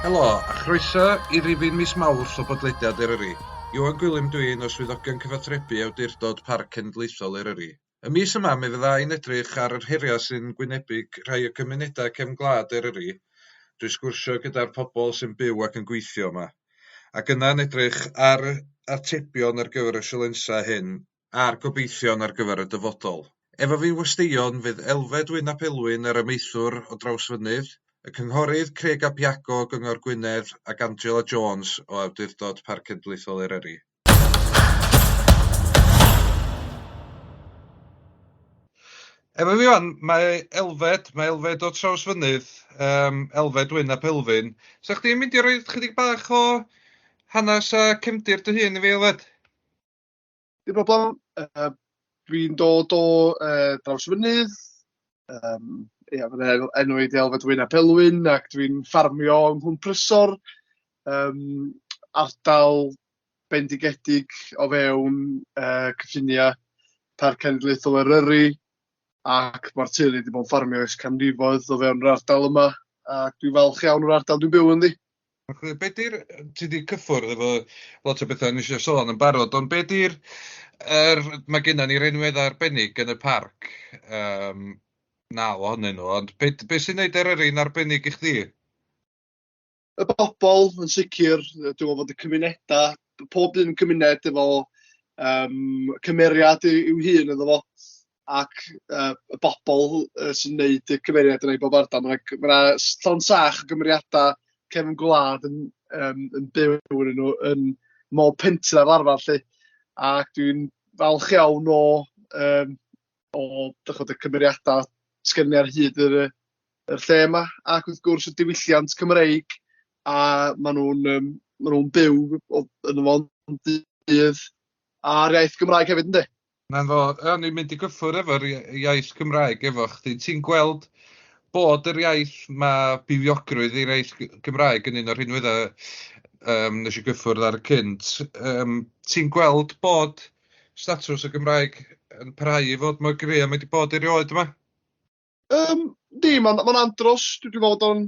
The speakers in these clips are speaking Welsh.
Helo, a chroeso i rhifyn mis Mawrth o Bodlediad Eryri. Ioan Gwilym dwi'n o swyddogion cyfathrebu awdurdod Parc Cenedlaethol Eryri. Y mis yma mi fyddai'n edrych ar yr heriau sy'n wynebu rhai o gymunedau cefn gwlad Eryri. Dwi'n sgwrsio gyda'r pobl sy'n byw ac yn gweithio yma. Ac yna'n edrych ar atebion ar gyfer y sialensau hyn a'r gobeithion ar gyfer y dyfodol. Efo fi'n westeion fydd Elfed Wyn ap Elwyn yr amaethwr o Drawsfynydd, y Cynghorydd Craig a Iago o Gyngor Gwynedd ac Angela Jones o awdurdod Parc Cenedlaethol Eryri. Efo fi wan, mae Elfed o Drawsfynydd, Elfed Wyn ap Elwyn. So chdi'n mynd i roi chydig bach o hanes a cefndir dy hun i fi, Elfed? Dim problem. Dwi'n dod o Drawsfynydd. Fy'n enw i Elfed Wyn ap Elwyn ac dwi'n ffarmio yng Nghwn Prysor. Ardal bendigedig o fewn cyffiniau Parc Cenedlaethol Eryri. Ac mae'r teulu wedi bod yn ffarmio ers canrifoedd o fewn yr ardal yma. Ac dwi'n falch iawn o'r ardal dwi'n byw ynddi. Be di'r, ti di cyffwrdd efo lot o bethau nes i sôn yn barod, ond be di'r, mae gennym ni'r enwedd arbennig yn y parc, naw ohonyn nhw, ond be sy'n neud Eryri'n arbennig i chdi? Y bobl, yn sicr, dwi'n meddwl fod y cymunedau, pob un cymuned efo cymeriad i'w hun iddo fo, ac y bobl sy'n neud y cymeriad yn ei bob ardal. Mae yna llon sach o gymeriadau cefn gwlad yn byw yn mob pentre ar arfer lle. Ac dwi'n falch iawn o y cymeriadau sgynnu ar hyd yr lle yma. Ac wrth gwrs y diwylliant Cymreig, a maen nhw'n byw yn y fo'n dydd a'r iaith Gymraeg hefyd, ynddi? Na'n fo, o'n i'n mynd i gyffwrdd efo'r iaith Gymraeg efo chdi. Ti'n gweld bod yr iaith mae bufiogrwydd i'r iaith Gymraeg yn un o'r rhinweddau nes i gyffwrdd ar y cynt. Ti'n gweld bod statws y Gymraeg yn parhau i fod mor gry a mae wedi bod erioed yma? Mae'n andros. Dwi'n meddwl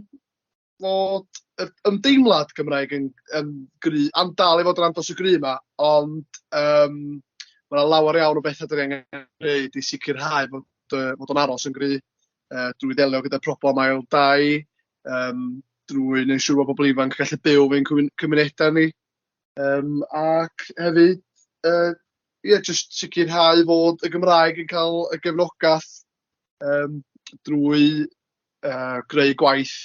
fod yr ymdeimlad Gymraeg yn gry, andal i fod yn andros o gry yma, ond mae yna lawer iawn o bethau dyn ni'n gwneud i sicrhau fod o'n aros yn gry. Drwy ddelio gyda problem ail dai, drwy wneud siŵr bod pobl ifanc yn gallu byw fe'n cymunedau ni. Ac hefyd, jyst sicrhau fod y Gymraeg yn cael y gefnogaeth drwy greu gwaith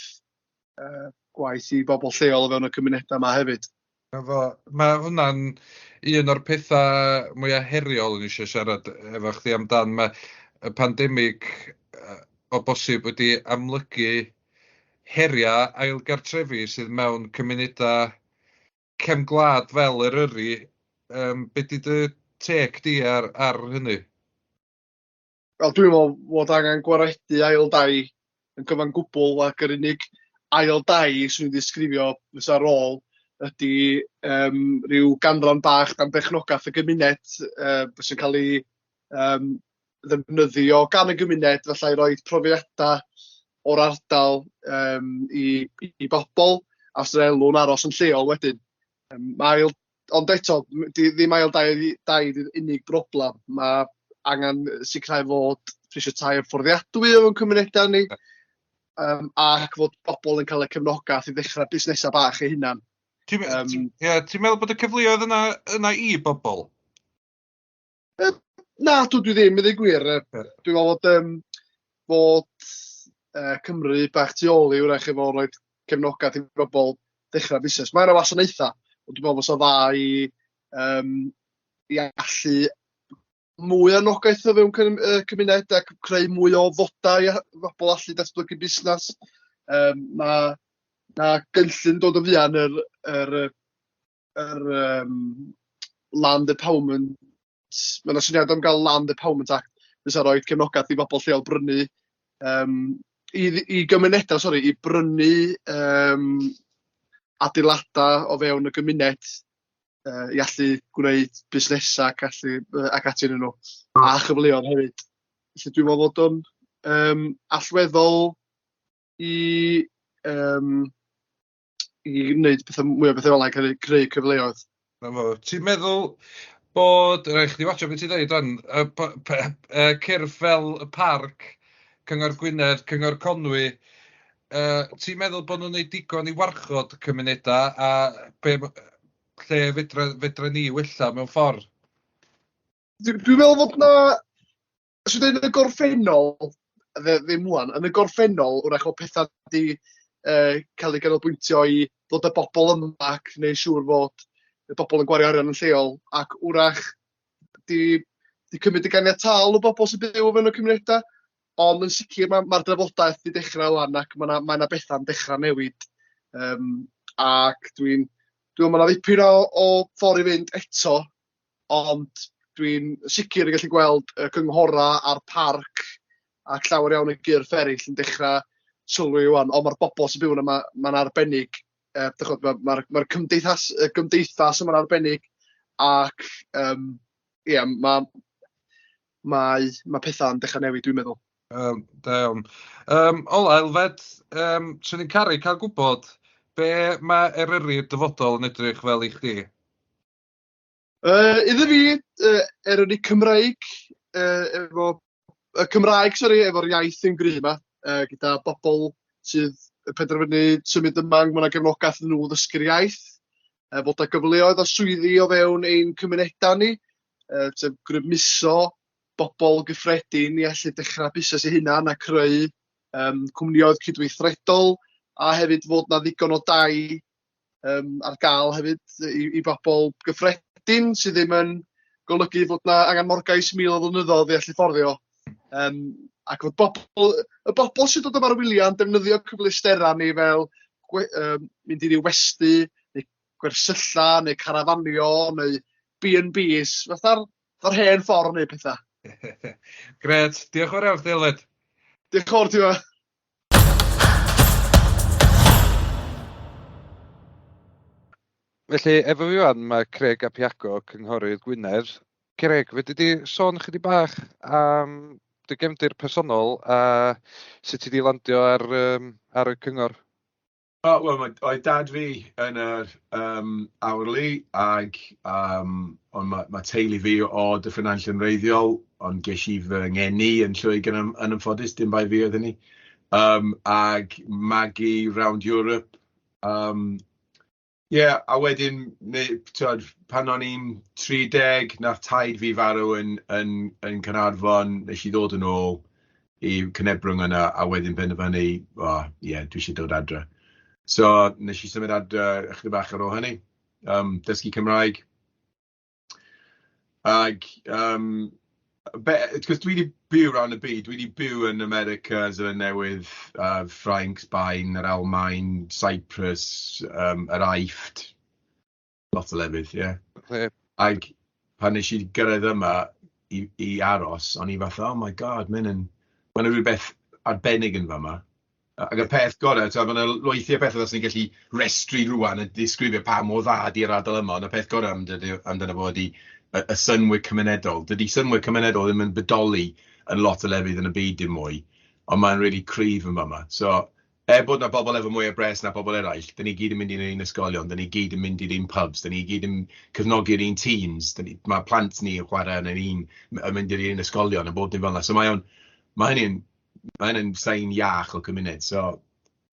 i bobl lleol o fewn y cymunedau yma hefyd. Mae hwnna'n un o'r pethau mwyaf heriol yn eisiau siarad efo chdi amdan. Mae y pandemig o bosib wedi amlygu heriau ailgartrefi sydd mewn cymunedau cefn gwlad fel Eryri. Be di dy tec di ar hynny? Wel, dwi'n meddwl fod angen gwaredu ail dai yn gyfan gwbl, ac yr unig ail dai sy'n ei ddisgrifio fysa ar ôl ydy rhyw ganran bach dan bechnogaeth y gymuned sy'n cael ei ddefnyddio gan y gymuned, felly i roi profiadau o'r ardal i bobl, a sy'n elw'n aros yn lleol wedyn. Ond eto, ddim ail dai ydy'r unig broblem. Mae angen sicrhau fod prisio tai yn fforddiadwy o'n cymunedau ni, ac fod bobl yn cael eu cefnogaeth i ddechrau busnesau bach eu hunan. Ti'n meddwl bod y cyfleoedd yna i bobl? Na, dwi ddim, i ddweud gwir. Dwi'n meddwl fod Cymru bach tu ôl i wrach efo rhoi cefnogaeth i bobl ddechrau busnes. Mae yna wasanaethau, ond dwi'n meddwl bod o'n dda i allu mwy o anogaeth o fewn cymuned ac creu mwy o fodau i bobl allu datblygu busnes. Na gynllun dod o fuan Land Empowerment. Mae yna syniad am gael Land Empowerment Act fysa rhoi cefnogaeth i bobl lleol brynu i gymunedau, i brynu adeiladau o fewn y gymuned i allu gwneud busnesau ac ati yn nhw, a chyfleoedd hefyd. Felly dwi'n meddwl bod o'n allweddol i wneud mwy o bethau fel yna, creu cyfleoedd. Ti'n meddwl bod, rhaid chdi watcho beth ti'n dweud, cyrff fel y parc, Cyngor Gwynedd, Cyngor Conwy, ti'n meddwl bod nhw'n gwneud digon i warchod cymunedau a lle fedra ni wella mewn ffordd? Dwi'n meddwl fod na, os ydyn yn y gorffennol, ddim wan, yn y gorffennol, wrach o pethau di cael ei ganolbwyntio i ddod y bobl yma ac wneud siŵr fod y bobl yn gwario arian yn lleol, ac wrach di cymryd y ganiataol o bobl sy'n byw o fewn y cymunedau, ond yn sicr mae'r drafodaeth di dechrau wan ac mae yna bethau'n dechrau newid. Ac dwi'n meddwl mae yna ddipyn o ffordd i fynd eto, ond dwi'n sicr yn gallu gweld y cynghora a'r parc ac llawer iawn y gyrff eraill yn dechrau sylwi wan, ond mae'r bobl sy'n byw yna, mae'n arbennig. Mae'r gymdeithas yma'n arbennig ac mae pethau'n dechrau newid, dwi'n meddwl. Da iawn. Ola, Elfed, swn i'n caru cael gwybod be mae Eryri'r dyfodol yn edrych fel i chdi? Iddo fi, Eryri Cymraeg, efo'r iaith yn gry yma, gyda bobl sydd penderfynu symud yma, mae yna gefnogaeth yn nhw ddysgu'r iaith, fod y gyfleoedd o swyddi o fewn ein cymunedau ni, grymuso bobl gyffredin i allu dechrau busnes eu hunan a creu cwmnioedd cydweithredol, a hefyd fod na ddigon o dai ar gael hefyd i bobl gyffredin sydd ddim yn golygu fod na angen morgais 1000 o flynyddoedd i allu fforddio. Ac fod y bobl sydd dod yma'r wylia'n defnyddio cyfleusterau ni fel mynd i ryw westy, neu gwersylla, neu carafanio, neu B&Bs, fatha'r hen ffordd o wneud pethau. Gret, diolch o'r awr, Elfed. Diolch o'r ti fa. Felly, efo fi wan, mae Craig ap Iago, Cynghorydd Gwynedd. Craig, fedri di sôn chydig bach am dy gefndir personol a sut ti di landio ar y cyngor? Wel, mae dad fi yn yr awrli ac mae teulu fi o Dyffryn yn reiddiol, ond ges i fy ngeni yn Lloegr yn ymffodus, dim bai fi oedd ni. Ac magi round Europe. A wedyn, pan o'n i'n 30, nath taid fi farw yn Caernarfon, nes i ddod yn ôl i Cynebrwng yna, a wedyn penderfynu, dwi eisiau dod adre. So, nes i symud adre ychydig bach ar ôl hynny, dysgu Cymraeg. Ac, cos dwi wedi byw ran y byd, dwi wedi byw yn America, Zealand Newydd, Ffrainc, Sbaen, yr Almaen, Cyprus, yr Aifft, lot o lefydd, ie. Ac pan nes i gyrraedd yma i aros, o'n i fatha, oh my god, mae'n rhywbeth arbennig yn fama. Ac y peth gorau, mae yna loethiau pethau os ni'n gallu restru rwan a disgrifio pa mor dda di'r ardal yma, ond y peth gorau amdano fo ydi y synwyr cymunedol. Dydy synwyr cymunedol ddim yn bodoli yn lot o lefydd yn y byd dim mwy, ond mae'n really cryf yn fama. So, bod na bobl efo mwy o bres na bobl eraill, dyn ni gyd yn mynd i'r un ysgolion, dyn ni gyd yn mynd i'r un pubs, dyn ni gyd yn cefnogi'r un teams, mae plant ni yn chwarae yn mynd i'r un ysgolion a bob dim fel yna. So mae hynny'n sain iach o cymuned. So,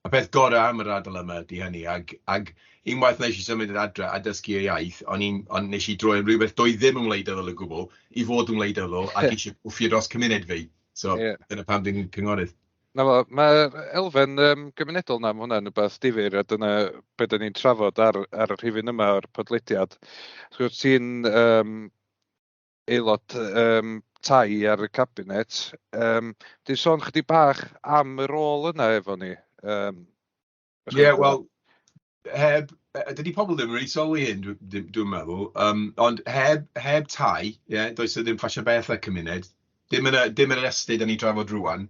y peth gorau am yr ardal yma di hynny. Ac unwaith nes i symud yr adre a dysgu y iaith, ond nes i droi rhywbeth doi ddim yn wleidyddol o gwbl, i fod yn wleidyddol ac eisiau wffio dros cymuned fi. So, dyna pam dwi'n cynghorydd. Na fo, mae elfen gymunedol na, mae hwnna'n rhywbeth difyr, a dyna beth ni'n trafod ar y rhifyn yma o'r podlediad. So, ti'n aelod tai ar y cabinet. Di sôn chydig bach am y rôl yna efo ni. Wel, dydy pobl ddim wedi sylwi hyn, dwi'n meddwl, ond heb tai, does ddim ffasio beth y cymuned, dim yn yr ystyd ni drafod rwan,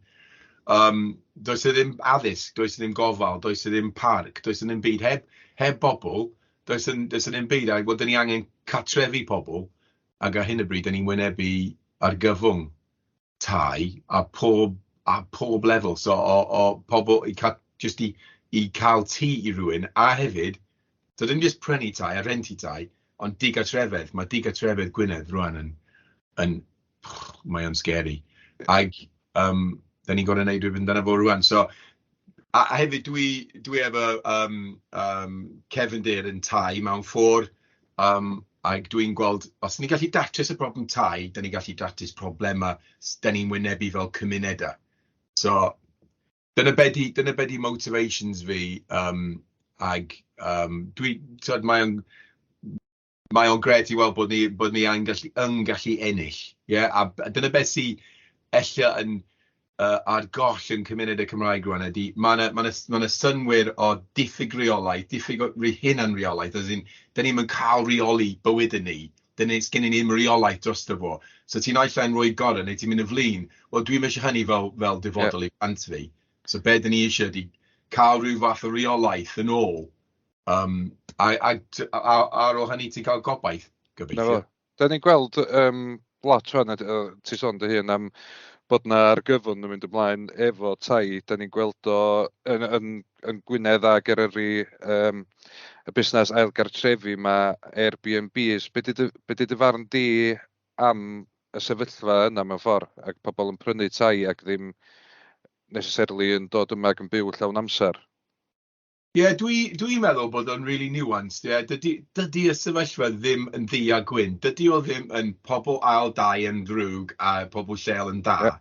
does ddim addysg, does ddim gofal, does ddim parc, does ddim byd, heb bobl, does ddim byd, a dyn ni angen cartrefi pobl, ac ar hyn o bryd, dyn ni'n wynebu ar gyfwng tai a pob lefel, so o pobl i cael tŷ i rywun, a hefyd, so ddim jyst prynu tai a renti tai, ond digartrefedd. Mae digartrefedd Gwynedd rwan mae o'n scary. Ac da ni'n gorau gwneud rhywbeth amdano fo rwan. So, a hefyd dwi efo cefndir yn tai mewn ffordd, ac dwi'n gweld, os ni'n gallu datrys y problem tai, da ni'n gallu datrys problemau da ni'n wynebu fel cymunedau. So, dyna bedi motivations fi, ag mae o'n gret i weld bod ni yn gallu ennill. A dyna beth sy'n ella yn ar goll yn cymuned y Cymraeg rwan ydy, mae yna synwyr o diffyg reolaeth, diffyg hunan reolaeth, as in, da ni'n cael reoli bywyd yn ni, gen i ni'n reolaeth dros dy fo. So ti'n allan rhoi gorau, neu ti'n mynd y flin, wel dwi'n eisiau hynny fel dyfodol i plant fi. So be dyn ni eisiau ydy cael rhyw fath o reolaeth yn ôl, ar ôl hynny ti'n cael gobaith, gobeithio. Da ni'n gweld lot rhan, ti sôn dy hun am bod na argyfwng yn mynd ymlaen efo tai, da ni'n gweld o yn Gwynedd ag Eryri, y busnes ailgartrefi mae Airbnbs. Be di dy farn di am y sefyllfa yna mewn ffordd, ac pobl yn prynu tai ac ddim necessarily yn dod yma ac yn byw llawn amser? Dwi'n meddwl bod o'n really nuanced. Dydy y sefyllfa ddim yn ddi a gwyn. Dydy o ddim yn pobl ail dau yn ddrwg a pobl lleol yn da.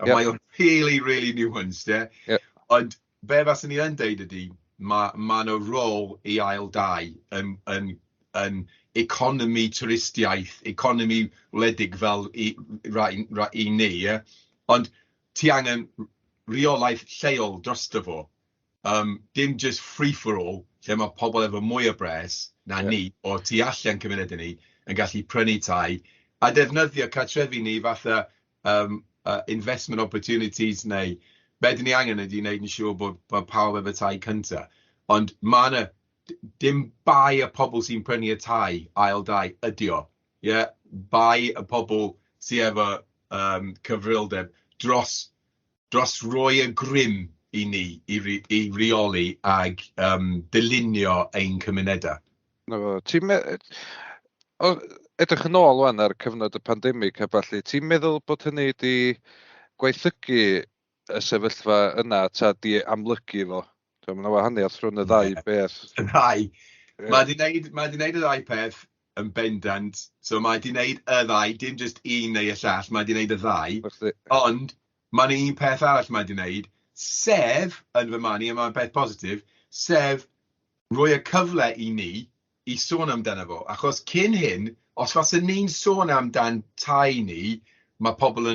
Mae o'n really, really nuanced. Ond be faswn ni yn deud ydy, mae nhw rôl i ail dau yn economi twristiaeth, economi wledig fel i ni. Ond ti angen reolaeth lleol dros dy fo. Dim just free-for-all, lle mae pobl efo mwy o bres na ni, o tu allan cymunedau ni, yn gallu prynu tai, a defnyddio cartrefi ni fatha investment opportunities neu be dyn ni angen ydy wneud yn siŵr bod pawb efo tai cynta. Ond mae yna dim bai y pobl sy'n prynu y tai ail dau ydy o. Bai y pobl sy'n efo cyfrildeb dros roi y grym i ni, i reoli ag dylunio ein cymunedau. Edrych yn ôl wan ar cyfnod y pandemig a balli, ti'n meddwl bod hynny wedi gwaethygu y sefyllfa yna ta di amlygu fo? Dwi'n meddwl wahaniaeth rhwng y ddau beth. Y ddau. Mae di wneud y ddau peth yn bendant, so mae di wneud y ddau, dim just un neu y llall, mae di wneud y ddau, ond mae'n un peth arall mae di wneud, sef, yn fy mani, a mae'n peth positif, sef rhoi y cyfle i ni i sôn amdano fo. Achos cyn hyn, os fasyn ni'n sôn amdan tai ni, mae pobl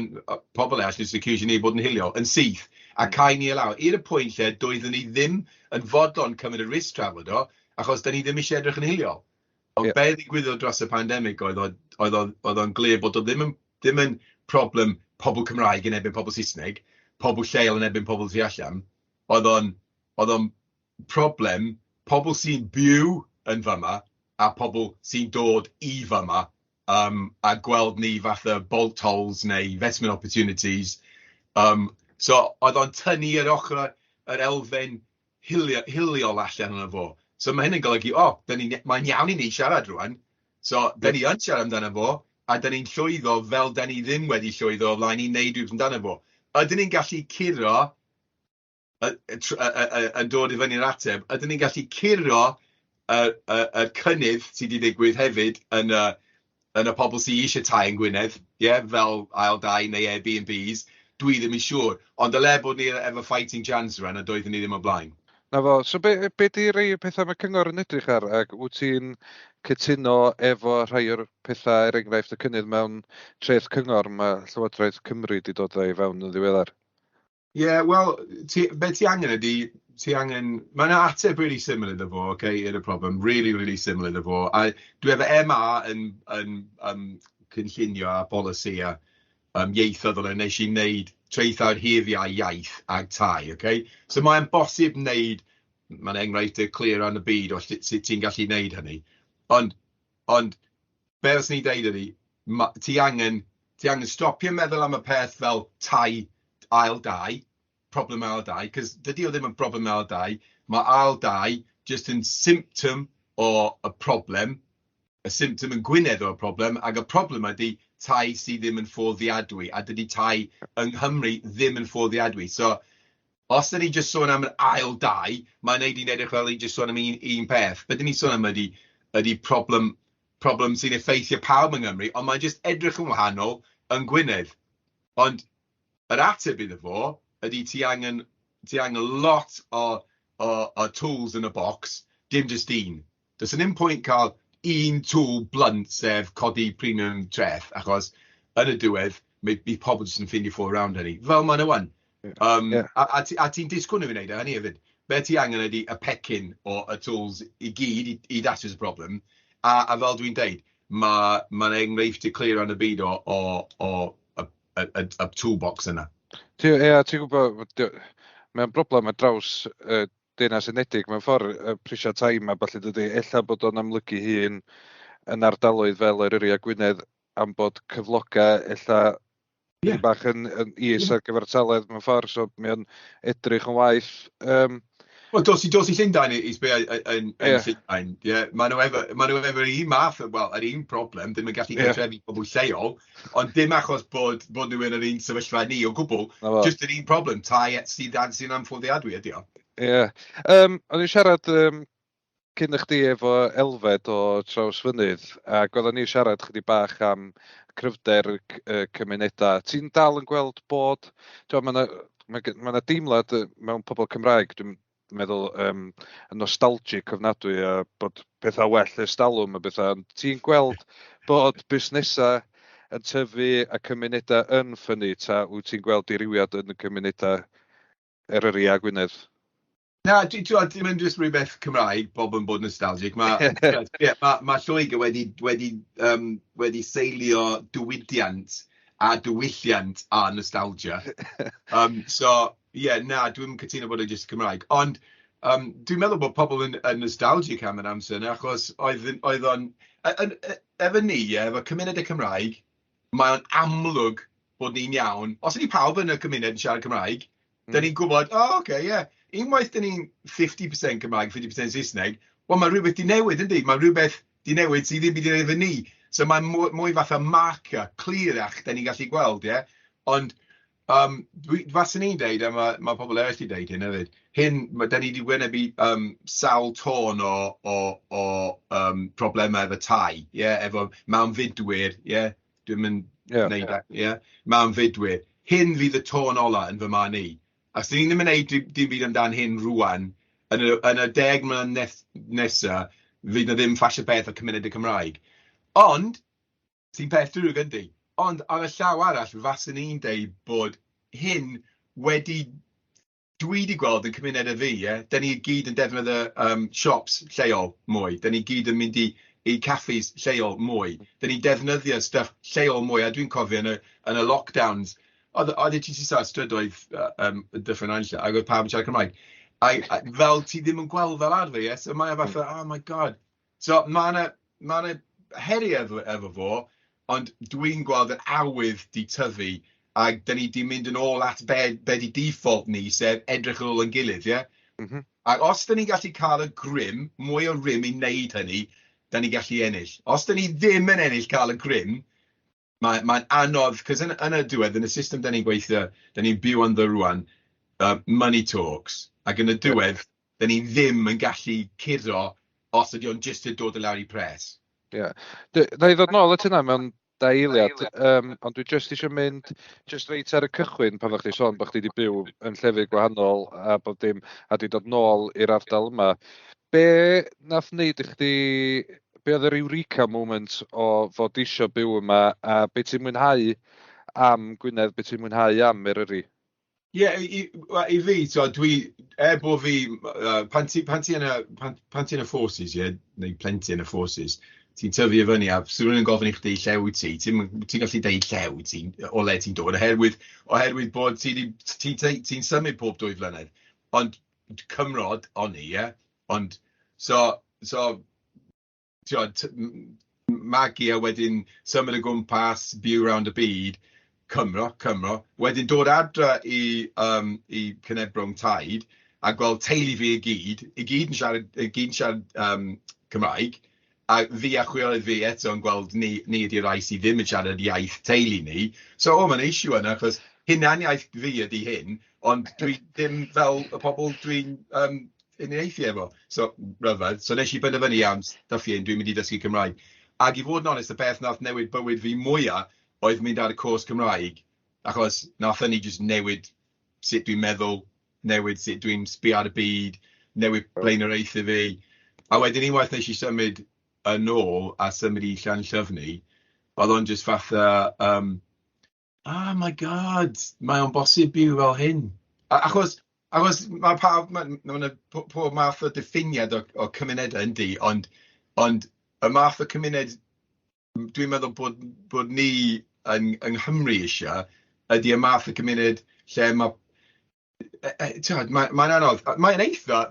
actually accusio ni bod yn hilio, yn syth, a cael ni lawr. I'r pwynt lle doeddwn ni ddim yn fodlon cymryd y risg trafod o, achos da ni ddim eisiau edrych yn hilio. Ond be ddigwyddodd dros y pandemig oedd o'n glir bod o ddim yn problem pobl Cymraeg yn ebyn pobl Saesneg, pobl lleol yn ebyn pobl tu allan, oedd o'n problem pobl sy'n byw yn fyma a pobl sy'n dod i fyma a gweld ni fatha bolt holes neu investment opportunities. So oedd o'n tynnu yr ochr yr elfen hiliol allan yna fo. So mae hyn yn golygu, mae'n iawn i ni siarad rwan, so da ni yn siarad amdano fo, a da ni'n llwyddo fel da ni ddim wedi llwyddo flaen i wneud rhywbeth amdano fo. Ydyn ni'n gallu curo, yn dod i fyny'r ateb, ydyn ni'n gallu curo y cynnydd sydd wedi digwydd hefyd yn y pobl sydd eisiau tai yn Gwynedd, fel ail dau neu Airbnbs, dwi ddim yn siŵr. Ond y le bod ni efo fighting chance rhan, a doeddwn ni ddim o blaen. Na fo, so be di rei pethau mae cyngor yn edrych ar, ac wyt ti'n cytuno efo rhai o'r pethau, enghraifft y cynnydd mewn treth cyngor mae Llywodraeth Cymru wedi dod â i fewn yn ddiweddar? Wel, be ti angen ydi, mae'n ateb really similar iddo fo, okay, i'r problem, really similar iddo fo. A dwi efo MA yn cynllunio a bolisi a ieithoddol yn nes i wneud treithawd heriau iaith ag tai, okay? So mae'n bosib wneud, mae'n enghraifft y clir yn y byd o sut ti'n gallu wneud hynny. Ond be os ni'n deud ydi, ti angen stopio meddwl am y peth fel tai ail dau, problem ail dau, cos dydy o ddim yn problem ail dau, mae ail dau just yn symptom o y problem, y symptom yn gwynedd o'r problem, ac y problem ydy tai sydd ddim yn fforddiadwy, a dydy tai yng Nghymru ddim yn fforddiadwy. So, os da ni just sôn am yn ail dau, mae'n neud i'n edrych fel i just sôn am un peth. Be dyn ni sôn am ydy problem sy'n effeithio pawb yng Nghymru, ond mae'n just edrych yn wahanol yn Gwynedd. Ond yr ateb iddo fo ydy ti angen lot o tools yn y box, dim just un. Does ddim pwynt cael un tool blunt sef codi premium treth, achos yn y diwedd, mae pobl jyst yn ffindio ffordd around hynny. Fel ma'n ywan. A ti'n disgwyl nhw i wneud hynny hefyd. Be ti angen ydy y pecyn o y tools i gyd i datrys y problem. A fel dwi'n deud, mae'n enghraifft i clir yn y byd o y toolbox yna. Ti'n gwybod, mae'n broblem ar draws Deyrnas Unedig mewn ffordd, prisiau tai yma, falle dydy, ella bod o'n amlygu hun yn ardaloedd fel Eryri a Gwynedd am bod cyfloga ella bach yn is ar gyfer taledd mewn ffordd, so mae'n edrych yn waith. Wel, dos i Llundain i sbio yn Llundain, maen nhw efo un math, wel, yr un problem, ddim yn gallu gartrefi pobl lleol, ond dim achos bod nhw yn yr un sefyllfa ni o gwbl, just yr un problem, tai sydd anffoddiadwy ydi o. O'n i'n siarad cyn chdi efo Elfed o Drawsfynydd, ac oedden ni'n siarad chydig bach am cryfder cymunedau. Ti'n dal yn gweld bod, mae yna deimlad mewn pobl Cymraeg, dwi'n meddwl yn nostalgic ofnadwy a bod pethau well ers talwm a bethau. Ti'n gweld bod busnesau yn tyfu a cymunedau yn ffynnu, ta wyt ti'n gweld diriwiad yn y cymunedau Eryri a Gwynedd? Na, dim yn just rhywbeth Cymraeg, bob yn bod nostalgic. Mae Lloegr wedi seilio diwydiant a diwylliant a nostalgia. Dwi'n cytuno bod yn just Cymraeg. Ond dwi'n meddwl bod pobl yn nostalgic am yr amser yna, achos oedd o'n... Efo ni, efo cymunedau Cymraeg, mae'n amlwg bod ni'n iawn. Os ydy pawb yn y cymuned yn siarad Cymraeg, da ni'n gwybod, unwaith da ni'n 50% Cymraeg, 50% Saesneg, wel mae rhywbeth di newid, yndi? Mae rhywbeth di newid sydd ddim wedi efo ni. So mae'n mwy fath o marker, clirach, da ni'n gallu gweld, ie? Ond fas ni'n deud, a mae pobl eraill i deud hyn hefyd, da ni wedi wynebu sawl tôn o problemau efo tai, efo mewnfudwyr, dwi'n mynd neud, mewnfudwyr. Hyn fydd y tôn ola yn fy man i. Os da ni ddim yn neud dim byd amdan hyn rwan, yn y 10 mlynedd nesaf, fydd na ddim ffasiwn beth o cymuned y Cymraeg. Ond, sy'n peth drwg yndi, ond ar y llaw arall, faswn ni'n deud bod hyn dwi wedi gweld yn cymuned y fi, da ni gyd yn defnyddio shops lleol mwy, da ni gyd yn mynd i caffis lleol mwy, da ni defnyddio stuff lleol mwy, a dwi'n cofio yn y lockdowns, oedd ti sy'n strydoedd dyffryn anlla, ac oedd pawb yn siarad Cymraeg. Fel ti ddim yn gweld fel arfer, so mae'n fatha, oh my god. So mae'n heriau efo fo, ond dwi'n gweld yn awydd di tyfu, ac da ni di mynd yn ôl at be di default ni, sef edrych yn ôl yn gilydd, Ac os da ni gallu cael y grym, mwy o rym i wneud hynny, da ni gallu ennill. Os da ni ddim yn ennill cael y grym, mae'n anodd, cos yn y diwedd, yn y system da ni'n gweithio, da ni'n byw ynddo rwan, money talks, ac yn y diwedd, da ni ddim yn gallu curo os ydy o'n just yn dod y lawr i pres. Na i ddod nôl at hynna mewn da eiliad, ond dwi jyst eisiau mynd jyst reit ar y cychwyn pan o'ch chi sôn bod chdi wedi byw yn llefydd gwahanol a bod dim a wedi dod nôl i'r ardal yma. Be nath wneud i chdi, be oedd yr eureka moment o fod isio byw yma a be ti'n mwynhau am Gwynedd, be ti'n mwynhau am Eryri? I fi, so dwi, bod fi, pan ti yn y forces, neu plentyn yn y forces, ti'n tyfu i fyny a rhywun yn gofyn i chdi llew ti, ti'n gallu deud llew ti, o le ti'n dod, oherwydd bod ti'n symud pob 2 flynedd, ond cymrod o'n i, ond magu a wedyn symud y gwmpas, byw round y byd, Cymro, wedyn dod adra i Cynebrwng Taid a gweld teulu fi i gyd yn siarad Cymraeg, a fi a chwiorydd fi eto yn gweld ni ydy'r rai sydd ddim yn siarad iaith teulu ni. So, mae'n issue yna, achos hynna'n iaith fi ydy hyn, ond dwi ddim fel y pobl dwi'n uniaethu efo. So, rhyfedd. So, nes i benderfynu iawn, dwi'n mynd i dysgu Cymraeg. Ac i fod yn onest, y beth nath newid bywyd fi mwyaf oedd mynd ar y cwrs Cymraeg, achos nath ni jyst newid sut dwi'n meddwl, newid sut dwi'n sbio ar y byd, newid blaenoriaethu fi. A wedyn unwaith nes i symud yn ôl a symud i Llanllyfni, oedd o'n jyst fatha, oh my god, mae o'n bosib byw fel hyn. Achos mae pob math o diffiniad o cymunedau yndi, ond y math o cymuned dwi'n meddwl bod ni yng Nghymru eisiau, ydy y math o cymuned lle mae'n anodd. Mae'n eitha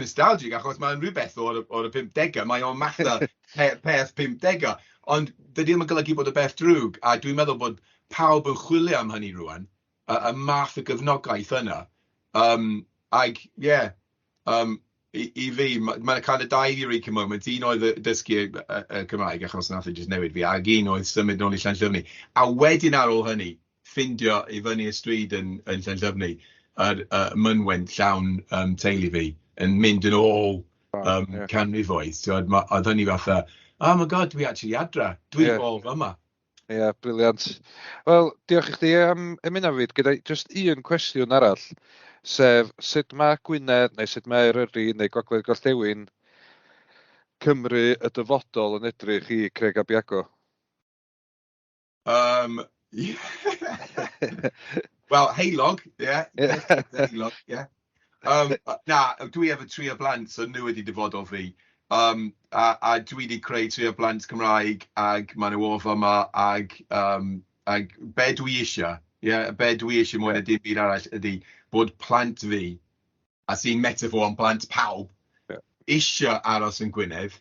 nostalgic, achos mae'n rhywbeth o'r y 50au, mae o'n matha peth 50au, ond dydy ddim yn golygu bod y beth drwg, a dwi'n meddwl bod pawb yn chwilio am hynny rwan, y math o gyfnogaeth yna. I fi, mae'n kind of dau eureka moment. Un oedd dysgu y Cymraeg, achos nath i jyst newid fi, ac un oedd symud nôl i Llanllyfni. A wedyn ar ôl hynny, ffindio i fyny y stryd yn Llanllyfni, yr mynwent llawn teulu fi, yn mynd yn ôl canrifoedd. Oedd hynny fatha, oh my god, dwi actually adra, dwi'n ôl yma. Ie, briliant. Wel, diolch i chdi am ymuno fi, gyda just un cwestiwn arall. Sef, sut mae Gwynedd, neu sut mae Eryri, neu Gogledd Gorllewin, Cymru y dyfodol yn edrych i Craig a Iago? Wel, heilog, heilog, na, dwi efo 3 o blant, so nhw ydi dyfodol fi. A dwi wedi creu 3 o blant Cymraeg, ag maen nhw off yma, ag be dwi eisiau, be dwi eisiau mwyn y dim byd arall ydy bod plant fi, a sy'n metafor am plant pawb, eisiau aros yn Gwynedd,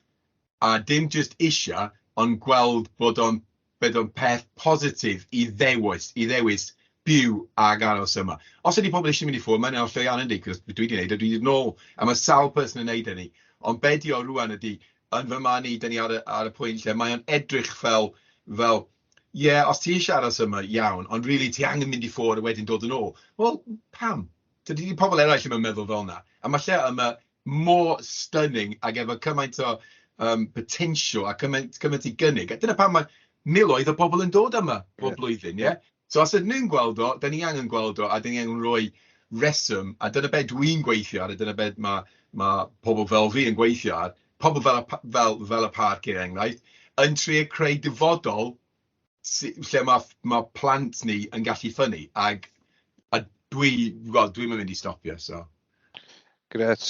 a dim just eisiau, ond gweld bod o'n peth positif i ddewis byw ag aros yma. Os ydy pobl eisiau mynd i ffwrdd, mae'n o'r llwyan yndi, cos dwi wedi gwneud, dwi wedi nôl, a mae sawl person yn gwneud hynny, ond be di o rwan ydy, yn fy man i, dyn ni ar y pwynt lle, mae o'n edrych fel, os ti eisiau aros yma, iawn, ond really ti angen mynd i ffwrdd a wedyn dod yn ôl. Wel, pam? Dydy pobl eraill yn meddwl fel yna. A mae lle yma more stunning ac efo cymaint o potential a cymaint i gynnig. A dyna pam mae miloedd o bobl yn dod yma bob blwyddyn, ie? So os ydyn ni'n gweld o, dyn ni angen gweld o, a dyn ni angen rhoi reswm, a dyna beth dwi'n gweithio ar, a dyna beth mae pobl fel fi yn gweithio ar, pobl fel y parc i'r enghraifft, yn trio creu dyfodol lle mae plant ni yn gallu ffynnu, a dwi'n mynd i stopio, so. Gret.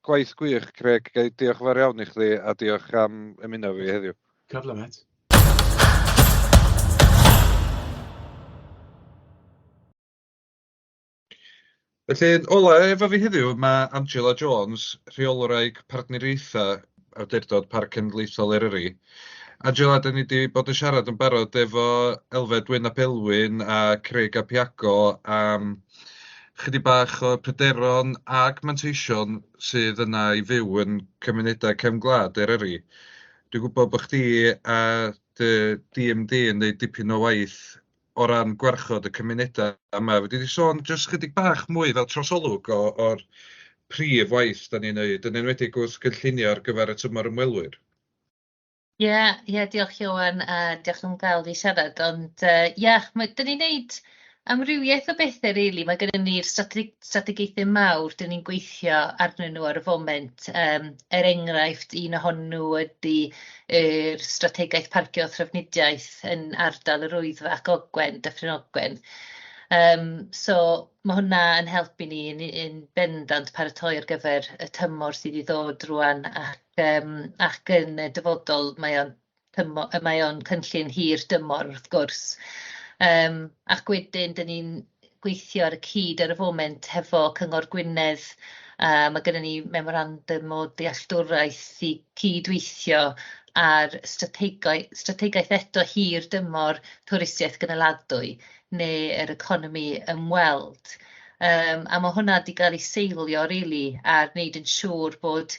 Gwaith gwych, Craig. Diolch fawr iawn i chdi, a diolch am ymuno fi heddiw. Cyfle, met. Felly, ola, efo fi heddiw, mae Angela Jones, Rheolwraig Partneriaethau Awdurdod Parc Cenedlaethol Eryri. Angela, da ni wedi bod yn siarad yn barod efo Elfed Wyn ap Elwyn a Craig ap Iago am chydig bach o pryderon ag manteision sydd yna i fyw yn cymunedau cefn gwlad Eryri. Dwi'n gwybod bod chdi a dy DMD yn gwneud dipyn o waith o ran gwarchod y cymunedau yma. Wedi di sôn jyst chydig bach mwy fel trosolwg o'r prif waith da ni'n gwneud, yn enwedig wrth gynllunio ar gyfer y tymor ymwelwyr. Diolch Ioan, a diolch am gael di siarad, ond dyn ni'n neud amrywiaeth o bethau, rili. Mae gennym ni'r strategaethau mawr, dyn ni'n gweithio arnyn nhw ar y foment. Enghraifft, un ohonyn nhw ydy strategaeth parcio trafnidiaeth yn ardal yr Wyddfa ac Ogwen, Dyffryn Ogwen. So mae hwnna yn helpu ni yn bendant paratoi ar gyfer y tymor sydd i ddod rwan, ac yn y dyfodol mae o'n cynllun hir dymor wrth gwrs. Ac wedyn, dyn ni'n gweithio ar y cyd ar y foment hefo Cyngor Gwynedd. Mae gennym ni memorandum o dealltwraeth i cydweithio ar strategaeth eto hir dymor twristiaeth gynaladwy, neu yr economi ymweld. A mae hwnna wedi cael ei seilio, rili, ar wneud yn siŵr bod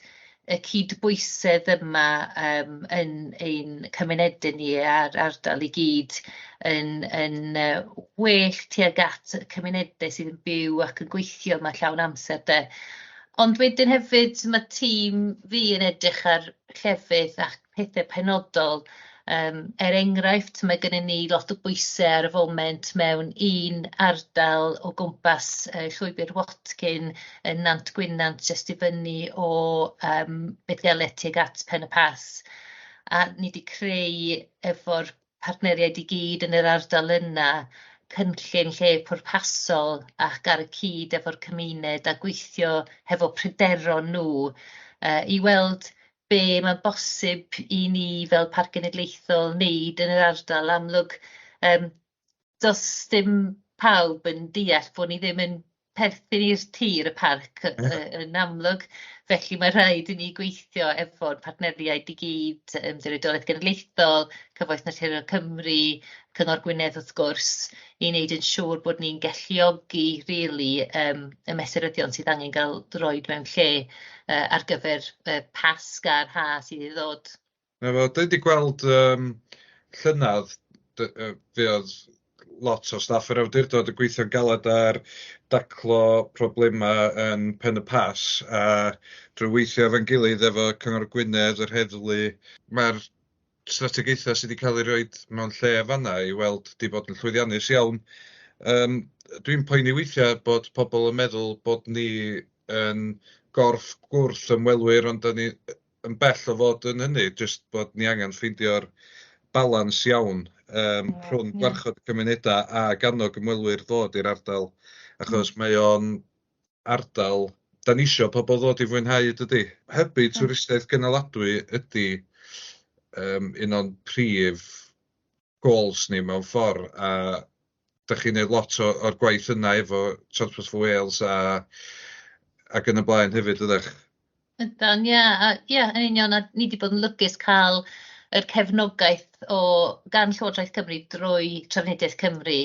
y cydbwysedd yma yn ein cymunedau ni a'r ardal i gyd yn well tuag at y cymunedau sydd yn byw ac yn gweithio yma llawn amser de. Ond wedyn hefyd mae tîm fi yn edrych ar llefydd ac pethau penodol. Enghraifft, mae gennym ni lot o bwysau ar y foment mewn un ardal o gwmpas llwybr Watkin yn Nant Gwynant, jyst i fyny o Bodlediad tuag at Pen y Pas. A ni wedi creu efo'r partneriaid i gyd yn yr ardal yna cynllun lle pwrpasol ac ar y cyd efo'r cymuned a gweithio hefo pryderon nhw i weld be mae'n bosib i ni fel Parc Genedlaethol wneud yn yr ardal. Amlwg, does dim pawb yn deall bod ni ddim yn perthyn i'r tir y parc yn amlwg. Felly mae rhaid i ni gweithio efo'r partneriaid i gyd, Dirydolaeth Genedlaethol, Cyfoeth Naturiol Cymru, Cyngor Gwynedd wrth gwrs, i wneud yn siŵr bod ni'n galluogi rili y mesuryddion sydd angen cael droed mewn lle ar gyfer Pasg a'r ha sydd i ddod. Dwi wedi gweld llynadd, fe oedd lot o staff yr awdurdod yn gweithio'n galed ar daclo problemau yn Pen y Pas, a drwy weithio efo'n gilydd efo Cyngor Gwynedd, yr heddlu, mae'r strategaethau sydd wedi cael ei roed mewn lle fanna i weld wedi bod yn llwyddiannus iawn. Dwi'n poeni weithiau bod pobl yn meddwl bod ni yn gorff gwrth ymwelwyr, ond da ni yn bell o fod yn hynny, jyst bod ni angen ffeindio'r balans iawn rhwng gwarchod y cymunedau a annog ymwelwyr ddod i'r ardal, achos mae o'n ardal, da ni isio pobl ddod i fwynhau, dydy. Hybu twristiaeth gynaladwy ydy un o'n prif gols ni mewn ffordd, a da chi'n neud lot o'r gwaith yna efo Transport for Wales ac yn y blaen hefyd, ydych? Ydyn, yn union, a ni wedi bod yn lwcus cael yr cefnogaeth gan Llywodraeth Cymru drwy Trafnidiaeth Cymru,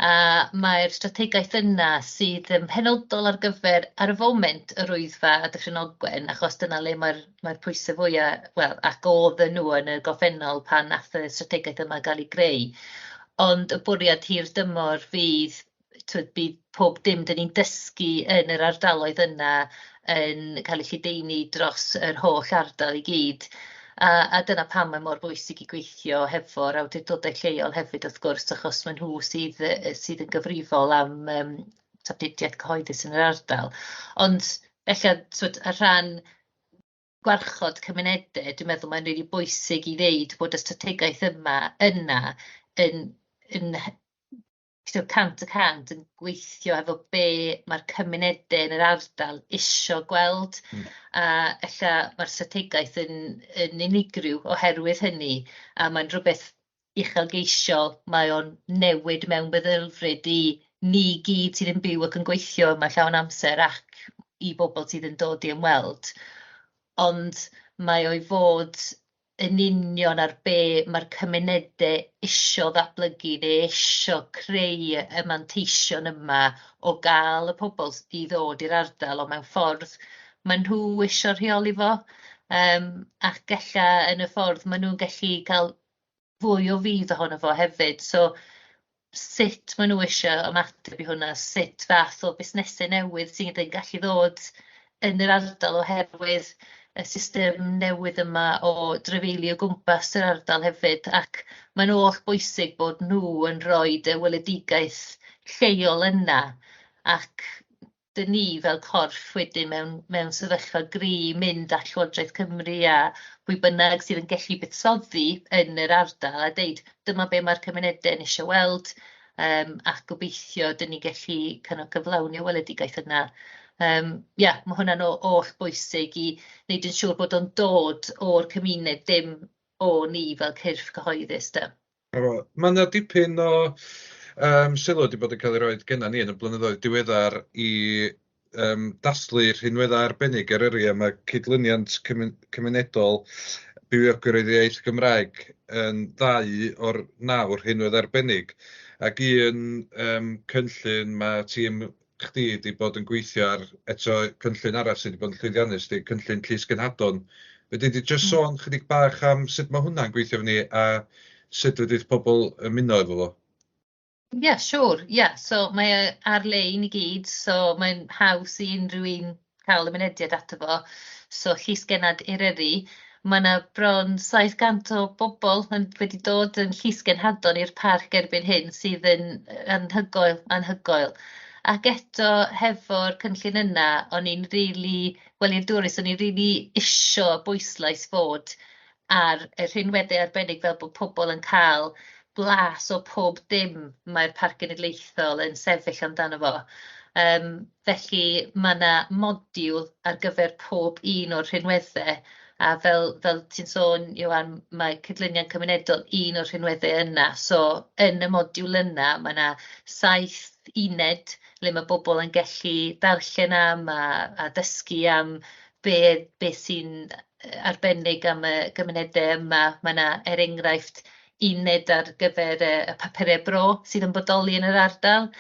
a mae'r strategaeth yna sydd yn penodol ar gyfer ar y foment yr Wyddfa a Dyffryn Ogwen, achos dyna le mae'r pwysau fwyaf, ac oedden nhw yn y goffennol pan nath y strategaeth yma gael ei greu. Ond y bwriad hir dymor bydd pob dim dyn ni'n dysgu yn yr ardaloedd yna yn cael ei lledaenu dros yr holl ardal i gyd. A dyna pam mae mor bwysig i gweithio hefo'r awdurdodau lleol hefyd wrth gwrs, achos mae nhw sydd yn gyfrifol am trafnidiaeth cyhoeddus yn yr ardal. Ond felly, ar rhan gwarchod cymunedau, dwi'n meddwl mae'n rili bwysig i ddeud bod y strategaeth yna yn cant y cant yn gweithio efo be mae'r cymunedau yn yr ardal isio gweld, a ella mae'r strategaeth yn unigryw oherwydd hynny, a mae'n rhywbeth uchelgeisiol, mae o'n newid mewn meddylfryd i ni gyd sydd yn byw ac yn gweithio yma llawn amser ac i bobl sydd yn dod i ymweld. Ond mae o'i fod yn union ar be mae'r cymunedau isio ddatblygu neu isio creu y manteision yma o gael y pobl i ddod i'r ardal, o mewn ffordd maen nhw isio rheoli fo, ac ella yn y ffordd maen nhw'n gallu cael fwy o fydd ohono fo hefyd. So sut maen nhw isio ymateb i hwnna, sut fath o busnesau newydd sydd yn gallu ddod yn yr ardal oherwydd system newydd yma o drefeili o gwmpas yr ardal hefyd, ac mae'n oll bwysig bod nhw yn rhoi y weledigaeth lleol yna, ac dyn ni fel corff wedyn mewn sefyllfa gri mynd at Llywodraeth Cymru a pwy bynnag sydd yn gallu buddsoddi yn yr ardal a deud dyma be mae'r cymunedau'n eisiau weld, ac gobeithio dyn ni gallu gyflawni o weledigaeth yna. Mae hwnna'n oll bwysig i wneud yn siŵr bod o'n dod o'r cymuned, dim o ni fel cyrff cyhoeddus. Mae yna dipyn o sylw wedi bod yn cael ei roi gennym ni yn y blynyddoedd diweddar i dathlu rhinweddau arbennig Eryri am y cydlyniant cymunedol bywiogrwydd iaith Gymraeg yn 2 o'r 9 rhinwedd arbennig. Ac un cynllun mae tîm chdi wedi bod yn gweithio ar, eto cynllun arall sydd wedi bod yn llwyddiannus, di cynllun Llysgenhadon. Wedi di just sôn chydig bach am sut mae hwnna'n gweithio fyny a sut wedi'th pobl ymuno efo fo? Siwr. So mae ar-lein i gyd, so mae'n haws i unrhyw un cael ymunediad ato fo. So Llysgenhad Eryri, mae yna bron 700 o bobl wedi dod yn Llysgenhadon i'r parc erbyn hyn sydd yn anhygoel. Ac eto hefo'r cynllun yna, o'n i'n gweliadwrus, o'n i'n isio bwyslais fod ar y rhinweddau arbennig fel bod pobl yn cael blas o pob dim mae'r Parc Genedlaethol yn sefyll amdano fo. Felly mae yna modiwl ar gyfer pob un o'r rhinweddau, a fel ti'n sôn, Ioan, mae cydluniad cymunedol un o'r rhinweddau yna. So yn y modiwl yna, mae yna 7 uned le mae bobl yn gallu darllen am a dysgu am be sy'n arbennig am y gymunedau yma. Mae yna enghraifft uned ar gyfer y papurau bro sydd yn bodoli yn yr ardal,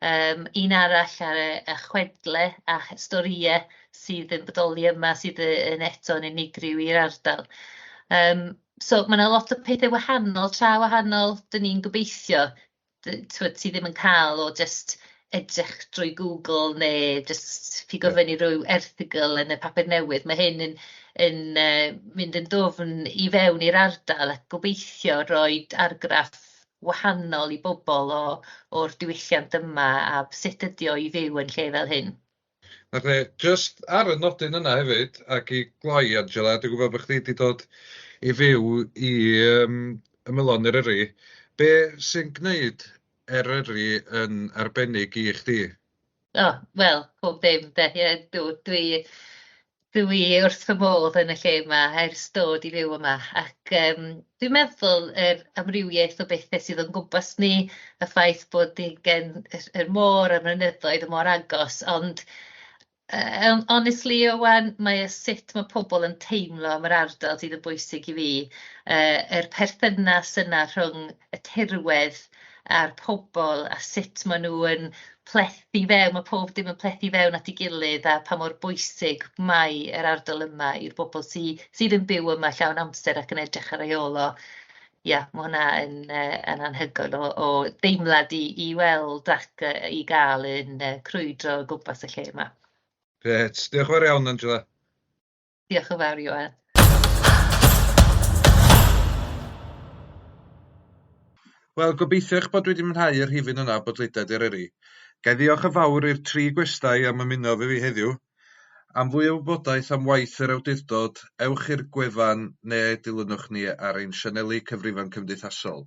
un arall ar y chwedle a storïau sydd yn bodoli yma sydd yn eto'n unigryw i'r ardal. So mae yna lot o pethau wahanol, tra wahanol, dyn ni'n gobeithio, sydd ddim yn cael o just edrych drwy Google neu just ffigo fyny rhyw erthygl yn y papur newydd. Mae hyn yn mynd yn ddwfn i fewn i'r ardal ac gobeithio rhoi argraff wahanol i bobl o'r diwylliant yma a sut ydi o i fyw yn lle fel hyn. Just ar y nodyn yna hefyd, ac i gloi, Angela, dwi'n gwybod bod chdi wedi dod i fyw i ymylon Eryri. Be sy'n gwneud Eryri yn arbennig i chdi? Wel, pob dim. Dwi wrth fy modd yn y lle yma ers dod i fyw yma. Ac dwi'n meddwl yr amrywiaeth o bethau sydd yn gwmpas ni, y ffaith bod ni gen yr môr a'r mynyddoedd y mor agos, ond honestly, Ioan, mae sut mae pobl yn teimlo am yr ardal sydd yn bwysig i fi. Yr perthynas yna rhwng y tirwedd a'r pobl a sut maen nhw yn plethu fewn, mae pob dim yn plethu fewn at ei gilydd a pa mor bwysig mae yr ardal yma i'r bobl sydd yn byw yma llawn amser ac yn edrych ar ei ôl o. Mae hwnna yn anhygoel o deimlad i weld ac i gael yn crwydro o gwmpas y lle yma. Gret, diolch yn fawr iawn, Angela. Diolch yn fawr, Ioan. Wel, gobeithio eich bod wedi mwynhau yr rhifyn yna Bodlediad Eryri. Gai ddiolch yn fawr i'r 3 gwestai am ymuno efo fi heddiw. Am fwy o wybodaeth am waith yr awdurdod, ewch i'r gwefan neu dilynwch ni ar ein sianeli cyfrifon cymdeithasol.